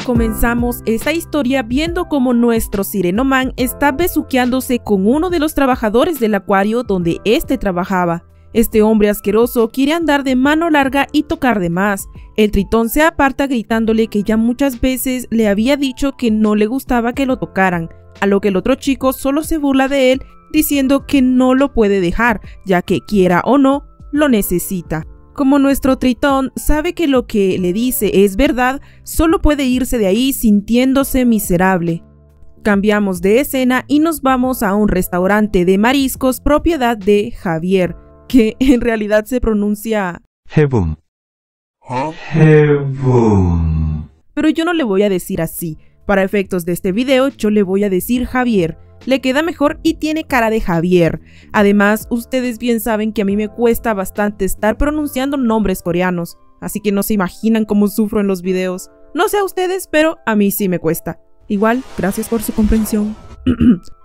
Comenzamos esta historia viendo cómo nuestro Sirenoman está besuqueándose con uno de los trabajadores del acuario donde este trabajaba. Este hombre asqueroso quiere andar de mano larga y tocar de más. El tritón se aparta gritándole que ya muchas veces le había dicho que no le gustaba que lo tocaran, a lo que el otro chico solo se burla de él diciendo que no lo puede dejar, ya que quiera o no, lo necesita. Como nuestro tritón sabe que lo que le dice es verdad, solo puede irse de ahí sintiéndose miserable. Cambiamos de escena y nos vamos a un restaurante de mariscos propiedad de Javier, que en realidad se pronuncia Heaven. Heaven. Pero yo no le voy a decir así. Para efectos de este video yo le voy a decir Javier. Le queda mejor y tiene cara de Javier. Además, ustedes bien saben que a mí me cuesta bastante estar pronunciando nombres coreanos, así que no se imaginan cómo sufro en los videos. No sé a ustedes, pero a mí sí me cuesta. Igual, gracias por su comprensión.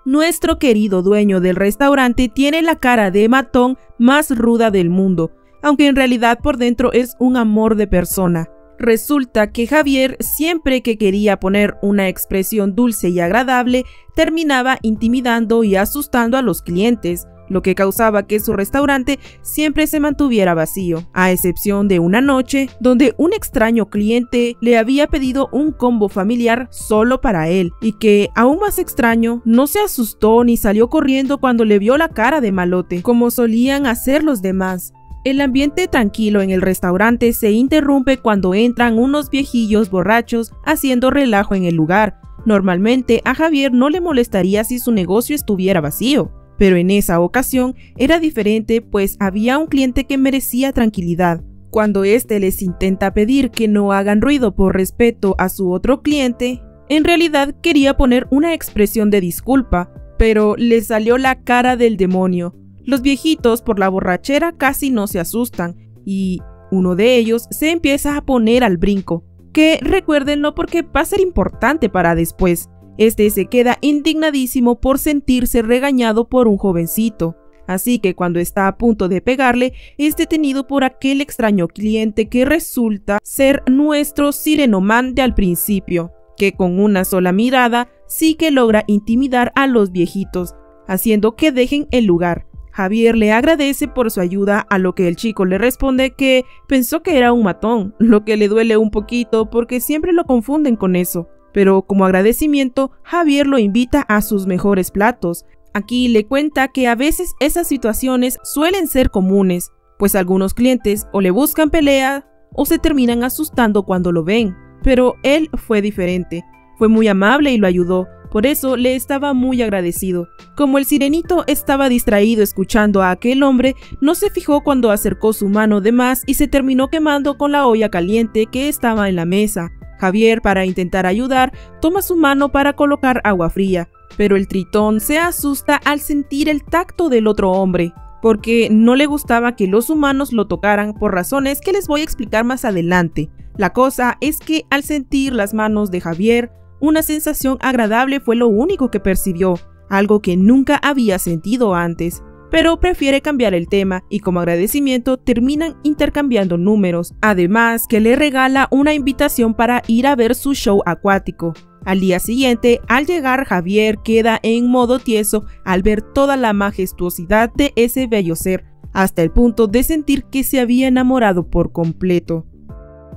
Nuestro querido dueño del restaurante tiene la cara de matón más ruda del mundo, aunque en realidad por dentro es un amor de persona. Resulta que Javier, siempre que quería poner una expresión dulce y agradable, terminaba intimidando y asustando a los clientes, lo que causaba que su restaurante siempre se mantuviera vacío, a excepción de una noche donde un extraño cliente le había pedido un combo familiar solo para él, y que, aún más extraño, no se asustó ni salió corriendo cuando le vio la cara de malote, como solían hacer los demás. El ambiente tranquilo en el restaurante se interrumpe cuando entran unos viejillos borrachos haciendo relajo en el lugar. Normalmente a Javier no le molestaría si su negocio estuviera vacío, pero en esa ocasión era diferente, pues había un cliente que merecía tranquilidad. Cuando este les intenta pedir que no hagan ruido por respeto a su otro cliente, en realidad quería poner una expresión de disculpa, pero le salió la cara del demonio. Los viejitos por la borrachera casi no se asustan y uno de ellos se empieza a poner al brinco, que recuérdenlo porque va a ser importante para después. Este se queda indignadísimo por sentirse regañado por un jovencito, así que cuando está a punto de pegarle es detenido por aquel extraño cliente que resulta ser nuestro Sirenoman de al principio, que con una sola mirada sí que logra intimidar a los viejitos, haciendo que dejen el lugar. Javier le agradece por su ayuda, a lo que el chico le responde que pensó que era un matón, lo que le duele un poquito porque siempre lo confunden con eso. Pero como agradecimiento, Javier lo invita a sus mejores platos. Aquí le cuenta que a veces esas situaciones suelen ser comunes, pues algunos clientes o le buscan pelea o se terminan asustando cuando lo ven. Pero él fue diferente, fue muy amable y lo ayudó. Por eso le estaba muy agradecido. Como el sirenito estaba distraído escuchando a aquel hombre, no se fijó cuando acercó su mano de más y se terminó quemando con la olla caliente que estaba en la mesa. Javier, para intentar ayudar, toma su mano para colocar agua fría, pero el tritón se asusta al sentir el tacto del otro hombre, porque no le gustaba que los humanos lo tocaran por razones que les voy a explicar más adelante. La cosa es que al sentir las manos de Javier, una sensación agradable fue lo único que percibió, algo que nunca había sentido antes, pero prefiere cambiar el tema y como agradecimiento terminan intercambiando números, además que le regala una invitación para ir a ver su show acuático. Al día siguiente, al llegar, Javier queda en modo tieso al ver toda la majestuosidad de ese bello ser, hasta el punto de sentir que se había enamorado por completo.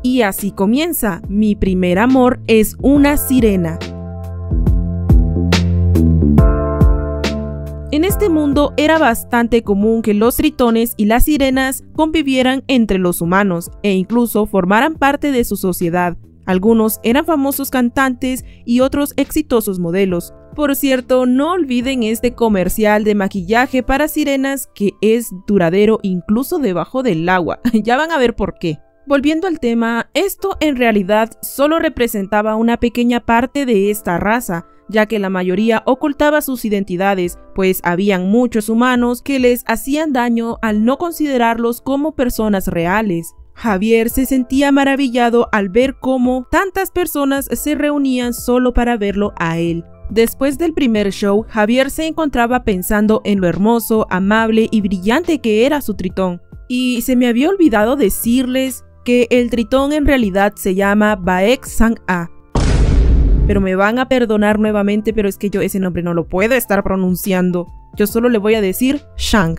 Y así comienza, mi primer amor es una sirena. En este mundo era bastante común que los tritones y las sirenas convivieran entre los humanos e incluso formaran parte de su sociedad. Algunos eran famosos cantantes y otros exitosos modelos. Por cierto, no olviden este comercial de maquillaje para sirenas que es duradero incluso debajo del agua. Ya van a ver por qué. Volviendo al tema, esto en realidad solo representaba una pequeña parte de esta raza, ya que la mayoría ocultaba sus identidades, pues habían muchos humanos que les hacían daño al no considerarlos como personas reales. Javier se sentía maravillado al ver cómo tantas personas se reunían solo para verlo a él. Después del primer show, Javier se encontraba pensando en lo hermoso, amable y brillante que era su tritón. Y se me había olvidado decirles que el tritón en realidad se llama Baek Sang-a. pero me van a perdonar nuevamente, pero es que yo ese nombre no lo puedo estar pronunciando. Yo solo le voy a decir Shang.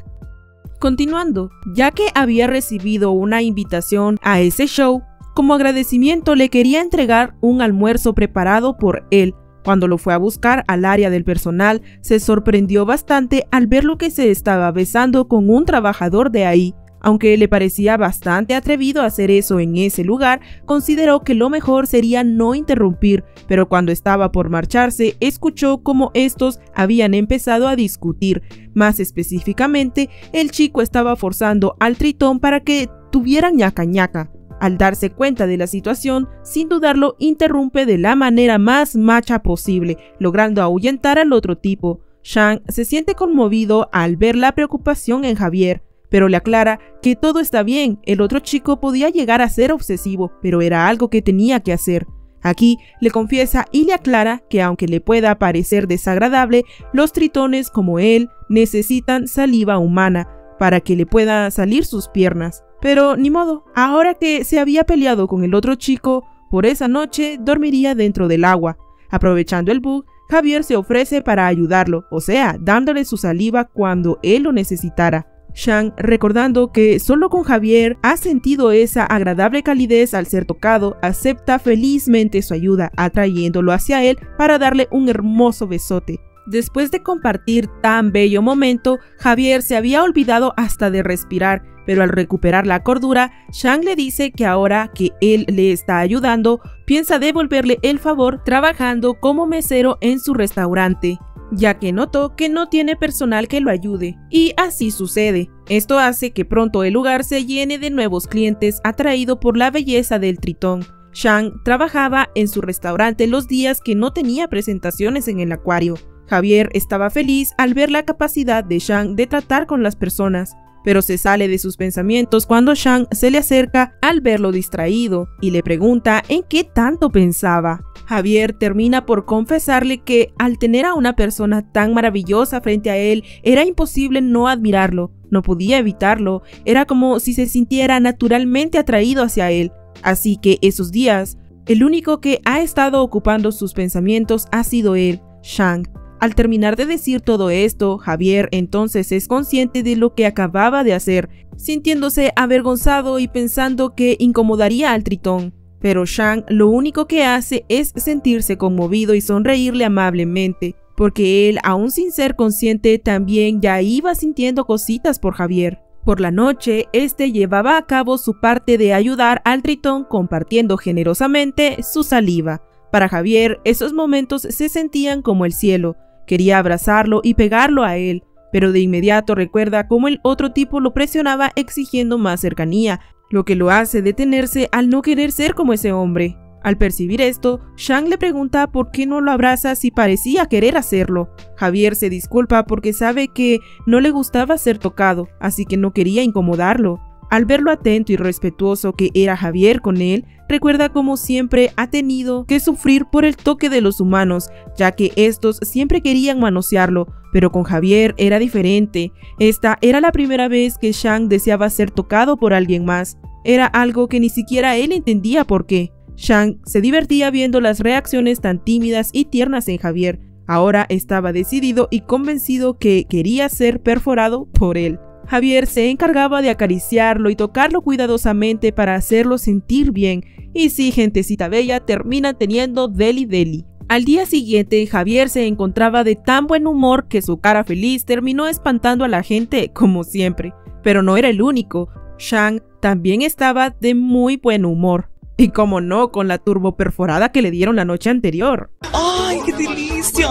Continuando, ya que había recibido una invitación a ese show, como agradecimiento le quería entregar un almuerzo preparado por él. Cuando lo fue a buscar al área del personal, se sorprendió bastante al ver lo que se estaba besando con un trabajador de ahí. Aunque le parecía bastante atrevido hacer eso en ese lugar, consideró que lo mejor sería no interrumpir, pero cuando estaba por marcharse, escuchó cómo estos habían empezado a discutir. Más específicamente, el chico estaba forzando al tritón para que tuvieran ñaca ñaca. Al darse cuenta de la situación, sin dudarlo, interrumpe de la manera más macha posible, logrando ahuyentar al otro tipo. Shang se siente conmovido al ver la preocupación en Javier, pero le aclara que todo está bien. El otro chico podía llegar a ser obsesivo, pero era algo que tenía que hacer. Aquí le confiesa y le aclara que aunque le pueda parecer desagradable, los tritones como él necesitan saliva humana para que le puedan salir sus piernas. Pero ni modo, ahora que se había peleado con el otro chico, por esa noche dormiría dentro del agua. Aprovechando el bug, Javier se ofrece para ayudarlo, o sea, dándole su saliva cuando él lo necesitara. Shang, recordando que solo con Javier ha sentido esa agradable calidez al ser tocado, acepta felizmente su ayuda, atrayéndolo hacia él para darle un hermoso besote. Después de compartir tan bello momento, Javier se había olvidado hasta de respirar, pero al recuperar la cordura, Shang le dice que ahora que él le está ayudando, piensa devolverle el favor trabajando como mesero en su restaurante, ya que notó que no tiene personal que lo ayude. Y así sucede. Esto hace que pronto el lugar se llene de nuevos clientes atraído por la belleza del tritón. Shang trabajaba en su restaurante los días que no tenía presentaciones en el acuario. Javier estaba feliz al ver la capacidad de Shang de tratar con las personas, pero se sale de sus pensamientos cuando Shang se le acerca al verlo distraído y le pregunta en qué tanto pensaba. Javier termina por confesarle que al tener a una persona tan maravillosa frente a él, era imposible no admirarlo, no podía evitarlo, era como si se sintiera naturalmente atraído hacia él. Así que esos días, el único que ha estado ocupando sus pensamientos ha sido él, Shang. Al terminar de decir todo esto, Javier entonces es consciente de lo que acababa de hacer, sintiéndose avergonzado y pensando que incomodaría al tritón. Pero Shang lo único que hace es sentirse conmovido y sonreírle amablemente, porque él, aún sin ser consciente, también ya iba sintiendo cositas por Javier. Por la noche, este llevaba a cabo su parte de ayudar al tritón compartiendo generosamente su saliva. Para Javier, esos momentos se sentían como el cielo. Quería abrazarlo y pegarlo a él, pero de inmediato recuerda cómo el otro tipo lo presionaba exigiendo más cercanía, lo que lo hace detenerse al no querer ser como ese hombre. Al percibir esto, Shang le pregunta por qué no lo abraza si parecía querer hacerlo. Javier se disculpa porque sabe que no le gustaba ser tocado, así que no quería incomodarlo. Al verlo atento y respetuoso que era Javier con él, recuerda cómo siempre ha tenido que sufrir por el toque de los humanos, ya que estos siempre querían manosearlo, pero con Javier era diferente. Esta era la primera vez que Shang deseaba ser tocado por alguien más. Era algo que ni siquiera él entendía por qué. Shang se divertía viendo las reacciones tan tímidas y tiernas en Javier. Ahora estaba decidido y convencido que quería ser perforado por él. Javier se encargaba de acariciarlo y tocarlo cuidadosamente para hacerlo sentir bien. Y sí, gentecita bella, termina teniendo deli deli. Al día siguiente, Javier se encontraba de tan buen humor que su cara feliz terminó espantando a la gente como siempre. Pero no era el único. Shang también estaba de muy buen humor. Y como no, con la turbo perforada que le dieron la noche anterior. ¡Ay, qué delicia!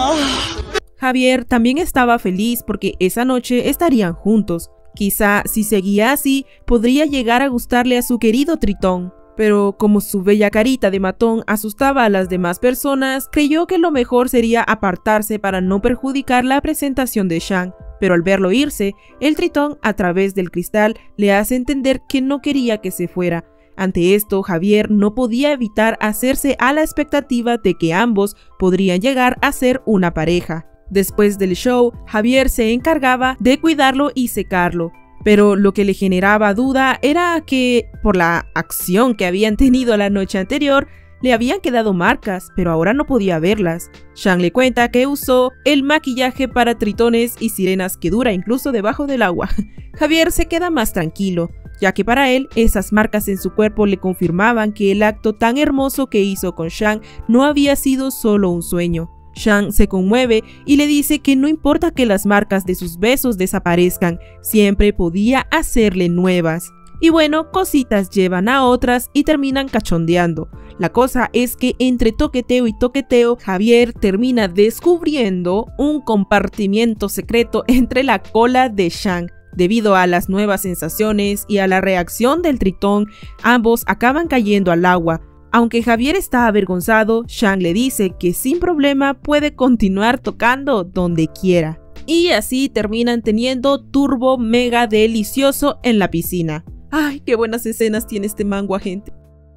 Javier también estaba feliz porque esa noche estarían juntos. Quizá si seguía así, podría llegar a gustarle a su querido tritón. Pero como su bella carita de matón asustaba a las demás personas, creyó que lo mejor sería apartarse para no perjudicar la presentación de Shang. Pero al verlo irse, el tritón a través del cristal le hace entender que no quería que se fuera. Ante esto, Javier no podía evitar hacerse a la expectativa de que ambos podrían llegar a ser una pareja. Después del show, Javier se encargaba de cuidarlo y secarlo, pero lo que le generaba duda era que, por la acción que habían tenido la noche anterior, le habían quedado marcas, pero ahora no podía verlas. Shang le cuenta que usó el maquillaje para tritones y sirenas que dura incluso debajo del agua. Javier se queda más tranquilo, ya que para él esas marcas en su cuerpo le confirmaban que el acto tan hermoso que hizo con Shang no había sido solo un sueño. Shang se conmueve y le dice que no importa que las marcas de sus besos desaparezcan, siempre podía hacerle nuevas. Y bueno, cositas llevan a otras y terminan cachondeando. La cosa es que entre toqueteo y toqueteo, Javier termina descubriendo un compartimiento secreto entre la cola de Shang. Debido a las nuevas sensaciones y a la reacción del tritón, ambos acaban cayendo al agua. Aunque Javier está avergonzado, Shang le dice que sin problema puede continuar tocando donde quiera. Y así terminan teniendo turbo mega delicioso en la piscina. ¡Ay, qué buenas escenas tiene este manga, gente!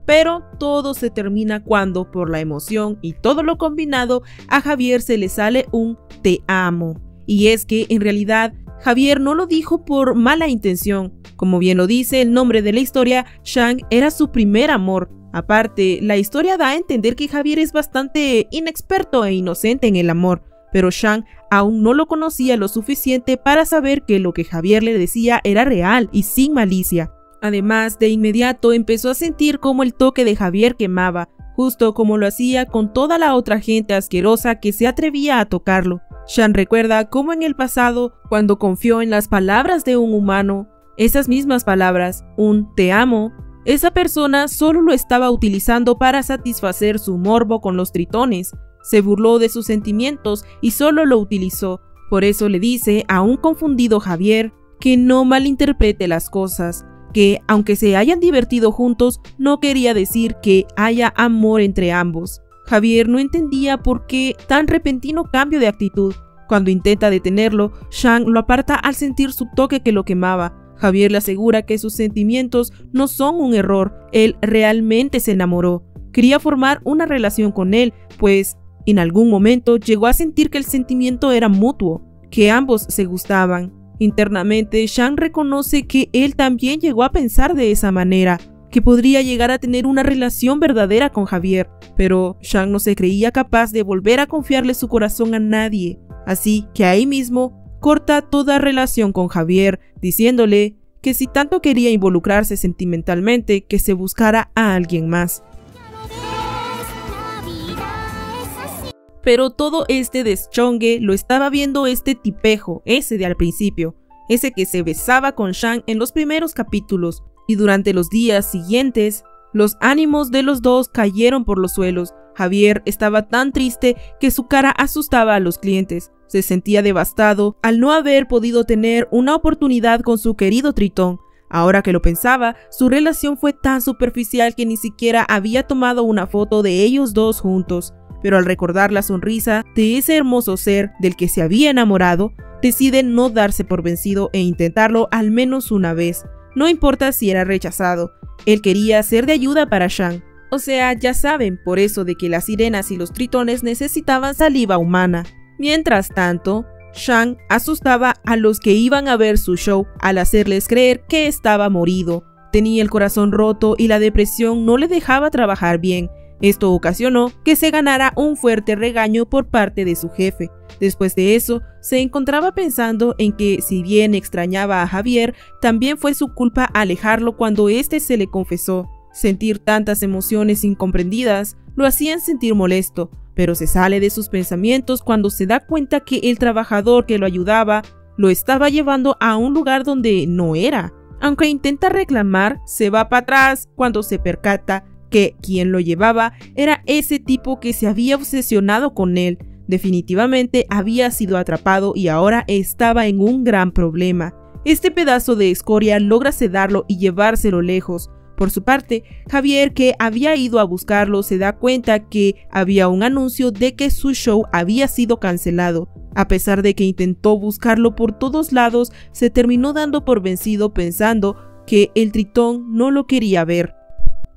Pero todo se termina cuando, por la emoción y todo lo combinado, a Javier se le sale un "te amo". Y es que, en realidad, Javier no lo dijo por mala intención. Como bien lo dice el nombre de la historia, Shang era su primer amor. Aparte, la historia da a entender que Javier es bastante inexperto e inocente en el amor, pero Shang aún no lo conocía lo suficiente para saber que lo que Javier le decía era real y sin malicia. Además, de inmediato empezó a sentir cómo el toque de Javier quemaba, justo como lo hacía con toda la otra gente asquerosa que se atrevía a tocarlo. Shang recuerda cómo en el pasado, cuando confió en las palabras de un humano, esas mismas palabras, un "te amo", esa persona solo lo estaba utilizando para satisfacer su morbo con los tritones. Se burló de sus sentimientos y solo lo utilizó. Por eso le dice a un confundido Javier que no malinterprete las cosas, que aunque se hayan divertido juntos, no quería decir que haya amor entre ambos. Javier no entendía por qué tan repentino cambio de actitud. Cuando intenta detenerlo, Shang lo aparta al sentir su toque que lo quemaba. Javier le asegura que sus sentimientos no son un error, él realmente se enamoró. Quería formar una relación con él, pues en algún momento llegó a sentir que el sentimiento era mutuo, que ambos se gustaban. Internamente, Shang reconoce que él también llegó a pensar de esa manera, que podría llegar a tener una relación verdadera con Javier, pero Shang no se creía capaz de volver a confiarle su corazón a nadie, así que ahí mismo corta toda relación con Javier, diciéndole que si tanto quería involucrarse sentimentalmente, que se buscara a alguien más. Pero todo este deschongue lo estaba viendo este tipejo, ese de al principio, ese que se besaba con Shang en los primeros capítulos, y durante los días siguientes, los ánimos de los dos cayeron por los suelos. Javier estaba tan triste que su cara asustaba a los clientes. Se sentía devastado al no haber podido tener una oportunidad con su querido tritón. Ahora que lo pensaba, su relación fue tan superficial que ni siquiera había tomado una foto de ellos dos juntos. Pero al recordar la sonrisa de ese hermoso ser del que se había enamorado, decide no darse por vencido e intentarlo al menos una vez. No importa si era rechazado, él quería ser de ayuda para Shang. O sea, ya saben, por eso de que las sirenas y los tritones necesitaban saliva humana. Mientras tanto, Shang asustaba a los que iban a ver su show al hacerles creer que estaba morido. Tenía el corazón roto y la depresión no le dejaba trabajar bien. Esto ocasionó que se ganara un fuerte regaño por parte de su jefe. Después de eso, se encontraba pensando en que, si bien extrañaba a Javier, también fue su culpa alejarlo cuando éste se le confesó. Sentir tantas emociones incomprendidas lo hacían sentir molesto, pero se sale de sus pensamientos cuando se da cuenta que el trabajador que lo ayudaba lo estaba llevando a un lugar donde no era. Aunque intenta reclamar, se va para atrás cuando se percata que quien lo llevaba era ese tipo que se había obsesionado con él. Definitivamente había sido atrapado y ahora estaba en un gran problema. Este pedazo de escoria logra sedarlo y llevárselo lejos. Por su parte, Javier, que había ido a buscarlo, se da cuenta que había un anuncio de que su show había sido cancelado. A pesar de que intentó buscarlo por todos lados, se terminó dando por vencido pensando que el tritón no lo quería ver.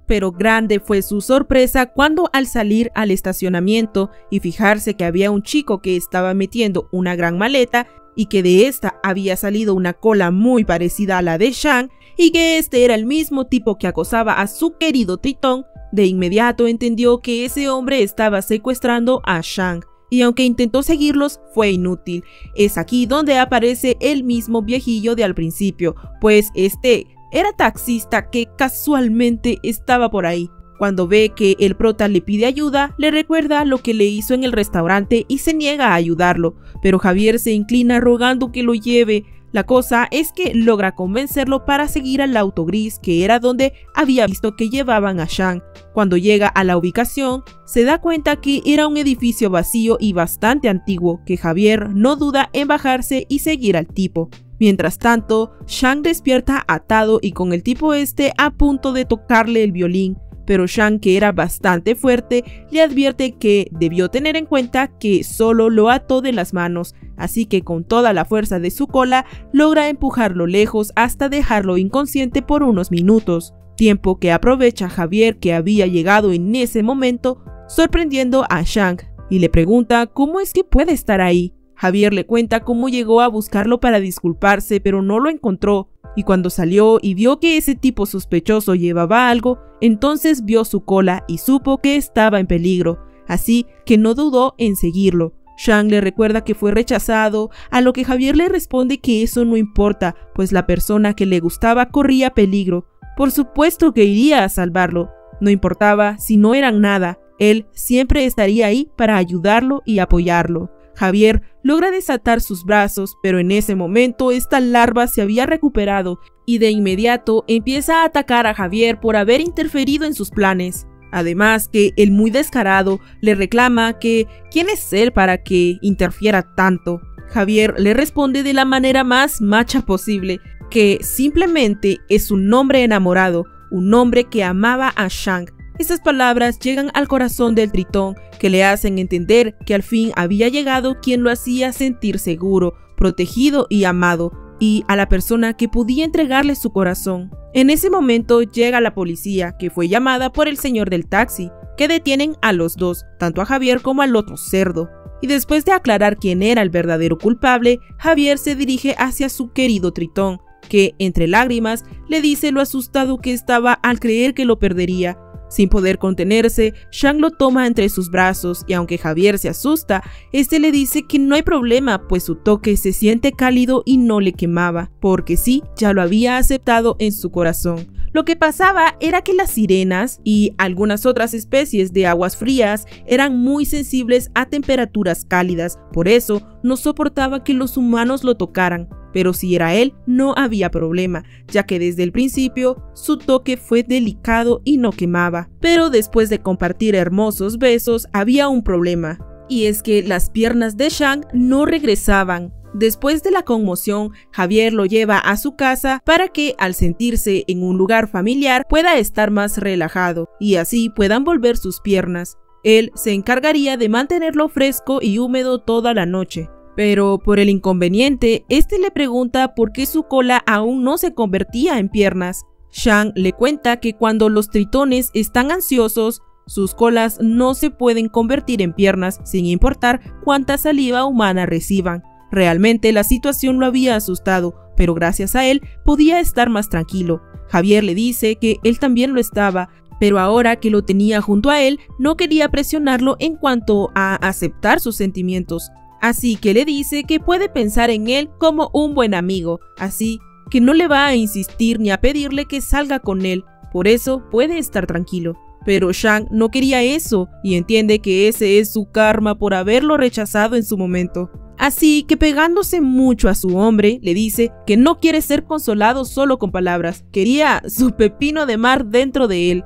Pero grande fue su sorpresa cuando, al salir al estacionamiento y fijarse que había un chico que estaba metiendo una gran maleta y que de esta había salido una cola muy parecida a la de Shang, y que este era el mismo tipo que acosaba a su querido tritón, De inmediato entendió que ese hombre estaba secuestrando a Shang, y aunque intentó seguirlos, fue inútil. Es aquí donde aparece el mismo viejillo de al principio, pues este era taxista que casualmente estaba por ahí. Cuando ve que el prota le pide ayuda, le recuerda lo que le hizo en el restaurante y se niega a ayudarlo, pero Javier se inclina rogando que lo lleve. La cosa es que logra convencerlo para seguir al auto gris, que era donde había visto que llevaban a Shang. Cuando llega a la ubicación, se da cuenta que era un edificio vacío y bastante antiguo, que Javier no duda en bajarse y seguir al tipo. Mientras tanto, Shang despierta atado y con el tipo a punto de tocarle el violín, pero Shang, que era bastante fuerte, le advierte que debió tener en cuenta que solo lo ató de las manos, así que con toda la fuerza de su cola logra empujarlo lejos hasta dejarlo inconsciente por unos minutos, tiempo que aprovecha Javier, que había llegado en ese momento, sorprendiendo a Shang, y le pregunta cómo es que puede estar ahí. Javier le cuenta cómo llegó a buscarlo para disculparse, pero no lo encontró, y cuando salió y vio que ese tipo sospechoso llevaba algo, entonces vio su cola y supo que estaba en peligro, así que no dudó en seguirlo. Shang le recuerda que fue rechazado, a lo que Javier le responde que eso no importa, pues la persona que le gustaba corría peligro. Por supuesto que iría a salvarlo, no importaba si no eran nada, él siempre estaría ahí para ayudarlo y apoyarlo. Javier logra desatar sus brazos, pero en ese momento esta larva se había recuperado y de inmediato empieza a atacar a Javier por haber interferido en sus planes. Además que el muy descarado le reclama que ¿quién es él para que interfiera tanto? Javier le responde de la manera más macha posible, que simplemente es un hombre enamorado, un hombre que amaba a Shang. Estas palabras llegan al corazón del tritón, que le hacen entender que al fin había llegado quien lo hacía sentir seguro, protegido y amado, y a la persona que podía entregarle su corazón. En ese momento llega la policía, que fue llamada por el señor del taxi, que detienen a los dos, tanto a Javier como al otro cerdo. Y después de aclarar quién era el verdadero culpable, Javier se dirige hacia su querido tritón, que entre lágrimas le dice lo asustado que estaba al creer que lo perdería. Sin poder contenerse, Shang lo toma entre sus brazos y aunque Javier se asusta, este le dice que no hay problema, pues su toque se siente cálido y no le quemaba, porque sí, ya lo había aceptado en su corazón. Lo que pasaba era que las sirenas y algunas otras especies de aguas frías eran muy sensibles a temperaturas cálidas, por eso no soportaba que los humanos lo tocaran. Pero si era él, no había problema, ya que desde el principio su toque fue delicado y no quemaba. Pero después de compartir hermosos besos, había un problema, y es que las piernas de Shang no regresaban. Después de la conmoción, Javier lo lleva a su casa para que, al sentirse en un lugar familiar, pueda estar más relajado, y así puedan volver sus piernas. Él se encargaría de mantenerlo fresco y húmedo toda la noche. Pero por el inconveniente, este le pregunta por qué su cola aún no se convertía en piernas. Shang le cuenta que cuando los tritones están ansiosos, sus colas no se pueden convertir en piernas sin importar cuánta saliva humana reciban. Realmente la situación lo había asustado, pero gracias a él podía estar más tranquilo. Javier le dice que él también lo estaba, pero ahora que lo tenía junto a él, no quería presionarlo en cuanto a aceptar sus sentimientos. Así que le dice que puede pensar en él como un buen amigo, así que no le va a insistir ni a pedirle que salga con él, por eso puede estar tranquilo. Pero Shang no quería eso y entiende que ese es su karma por haberlo rechazado en su momento. Así que pegándose mucho a su hombre, le dice que no quiere ser consolado solo con palabras, quería su pepino de mar dentro de él.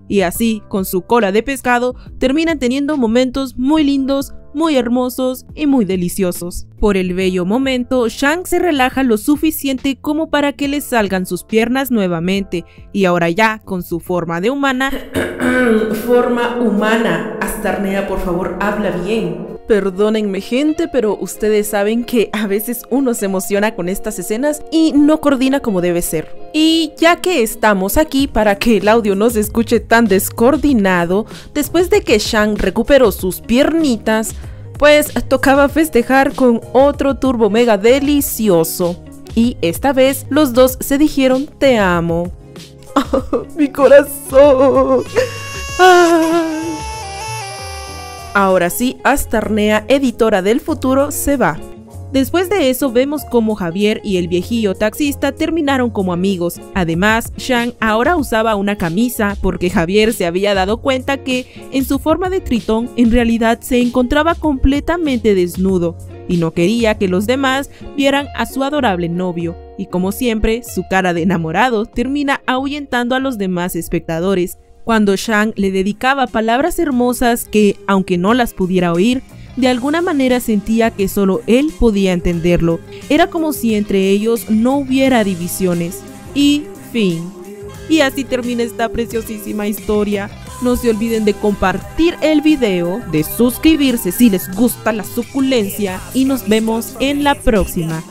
Y así, con su cola de pescado, terminan teniendo momentos muy lindos, muy hermosos y muy deliciosos. Por el bello momento, Shang se relaja lo suficiente como para que le salgan sus piernas nuevamente, y ahora ya, con su forma de humana... Forma humana. Astarnea, por favor, habla bien. Perdónenme gente, pero ustedes saben que a veces uno se emociona con estas escenas y no coordina como debe ser. Y ya que estamos aquí para que el audio no se escuche tan descoordinado, después de que Shang recuperó sus piernitas, pues tocaba festejar con otro turbo mega delicioso. Y esta vez los dos se dijeron te amo. Mi corazón. Ay. Ahora sí, Astarnea, editora del futuro, se va. Después de eso vemos cómo Javier y el viejillo taxista terminaron como amigos. Además, Shang ahora usaba una camisa porque Javier se había dado cuenta que en su forma de tritón en realidad se encontraba completamente desnudo y no quería que los demás vieran a su adorable novio. Y como siempre, su cara de enamorado termina ahuyentando a los demás espectadores, cuando Shang le dedicaba palabras hermosas que, aunque no las pudiera oír, de alguna manera sentía que solo él podía entenderlo. Era como si entre ellos no hubiera divisiones. Y fin. Y así termina esta preciosísima historia. No se olviden de compartir el video, de suscribirse si les gusta la suculencia y nos vemos en la próxima.